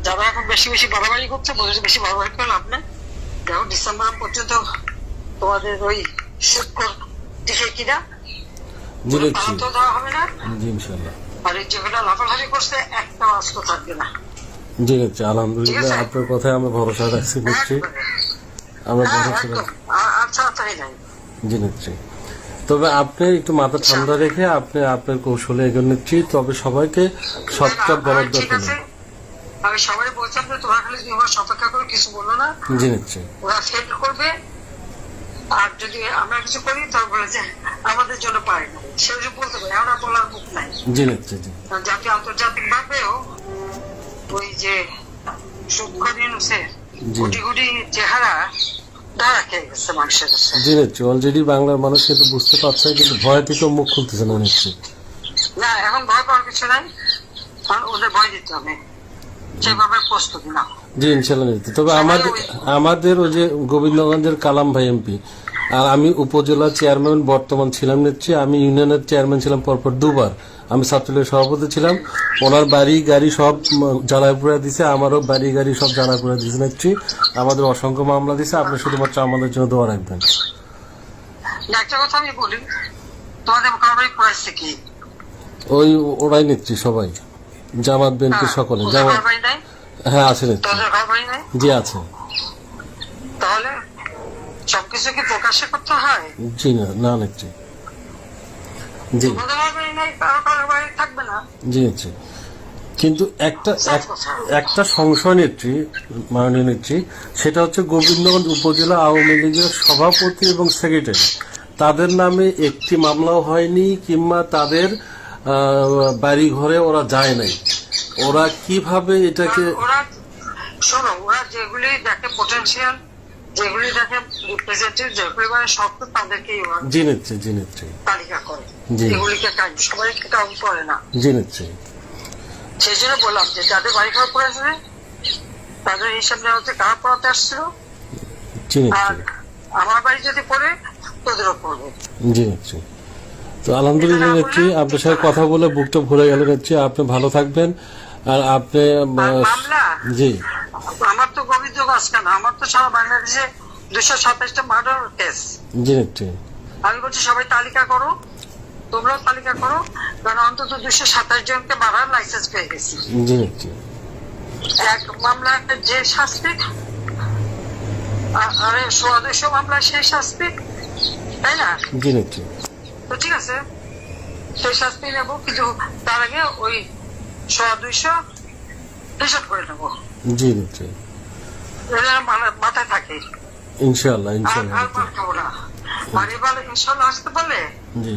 যারা এখন বেশি বেশি বাড়াবাড়ি করছে, বেশি বাড়াবাড়ি করে লাভ নেই। দেখো ডিসেম্বর পর্যন্ত তোমাদের ওই শুক্র দিকে কিনা তো দেওয়া হবে না। আর এই যেগুলো লাফালাফি করছে একটা আস্ত থাকবে না। জি নিচ্ছি, আলহামদুলিল্লাহ আপনার কথায় আমি ভরসা রাখছি নিচ্ছি, আমরা আচ্ছা তাই নাই। জি নিচ্ছি। তবে আপনি একটু মাথা ঠান্ডা রেখে আপনি আপনার কৌশলে এগিয়ে নিচ্ছি। তবে সবাইকে সবটা বলার দরকার নেই। আমি সবাই বলছিলাম যে তোমরা খালি অপেক্ষা করে কিছু বলো না। জি নিচ্ছি। ওরা ফেল করবে, আর যদি আমরা কিছু করি তাহলে বলে যে আমাদের জন্য পারে না, সেরকম বলতে পারি, আমরা বলার মুখ নাই। জি নিচ্ছি। জি জাতীয় আন্তর্জাতিক ভাবেও ওই যে কোটি কোটি চেহারা ধরা খেয়ে গেছে মানুষের কাছে। জি নিচ্ছি, অলরেডি বাংলার মানুষ কিন্তু বুঝতে পারছে, কিন্তু ভয় থেকে মুখ খুলতেছে না। নিচ্ছি না, এখন ভয় পাওয়ার কিছু নাই, ওদের ভয় দিতে হবে, সেভাবে প্রস্তুতি না। জি ইনশাল্লাহ নিচ্ছি। তবে আমাদের ওই যে গোবিন্দগঞ্জের কালাম ভাই এমপি, আর আমি উপজেলা চেয়ারম্যান বর্তমান ছিলাম নিচ্ছি, আমি ইউনিয়নের চেয়ারম্যান ছিলাম পরপর দুবার, আমি ছাত্রলীগের সভাপতি ছিলাম। ওনার বাড়ি গাড়ি সব জ্বালাপুরা দিছে, আমারও বাড়ি গাড়ি সব জ্বালাপুরা দিছে নিচ্ছি। আমাদের অসংখ্য মামলা দিছে, আপনি শুধুমাত্র আমাদের জন্য দোয়া রাখবেন। একটা কথা আমি বলি, তোমাদের মোকাবিলা করেছে কি ওই ওরাই নিচ্ছি, সবাই জামাত বিএনপি সকলে। জামাত হ্যাঁ আছে নিচ্ছি। জি আছে। তাহলে সবকিছু কি প্রকাশ্যে করতে হয়? জি না নিচ্ছি। জি থাকবে না। জি নিচ্ছি। কিন্তু একটা সংশয় নিচ্ছি, মাননীয় নিচ্ছি, সেটা হচ্ছে গোবিন্দগঞ্জ উপজেলা আওয়ামী লীগের সভাপতি এবং সেক্রেটারি, তাদের নামে একটি মামলাও হয়নি, কিংবা তাদের বাড়ি ঘরে ওরা যায় নাই। ওরা কিভাবে এটাকে শোনো, ওরা যেগুলি দেখে পোটেনশিয়াল, যেগুলি দেখে রিপ্রেজেন্টেটিভ, যেগুলি মানে শক্ত, তাদেরকে জি নিচ্ছি তালিকা করে, এগুলিকে সবাইকে কাউন্ট করে না। জি নিচ্ছি। সেই জন্য বললাম যে যাদের বাড়ি ঘর পড়েছে তাদের হিসাব নেওয়া হচ্ছে কারা পড়াতে আসছিল, আর আমার বাড়ি যদি পড়ে তোদেরও পড়বে। জি নিচ্ছি। তো আলহামদুলিল্লাহ নিচ্ছি, আপনার সাথে কথা বলে বুকটা ভরে গেল নিচ্ছি। আপনি ভালো থাকবেন। আর আপনি জি আমার তো গোবিন্দগঞ্জ কেন, আমার তো সারা বাংলাদেশে 227টা মার্ডার কেস। জি নিচ্ছি। আমি বলছি সবাই তালিকা করো, তোমরাও তালিকা করো, কারণ অন্তত 227 জনকে মারার লাইসেন্স পেয়ে গেছি। জি নিচ্ছি। এক মামলা যে শাস্তি, আর 200 মামলা সেই শাস্তি, তাই না? জি নিচ্ছি। তো ঠিক আছে, সেই শাস্তি নেবো, কিন্তু তার আগে ওই 200 হিসাব করে নেবো। জি নিচ্ছি। মাথায় থাকে ইনশাআল্লাহ। আর খাবো না, বাড়ি ইনশাআল্লাহ আসতে পারলে। জি।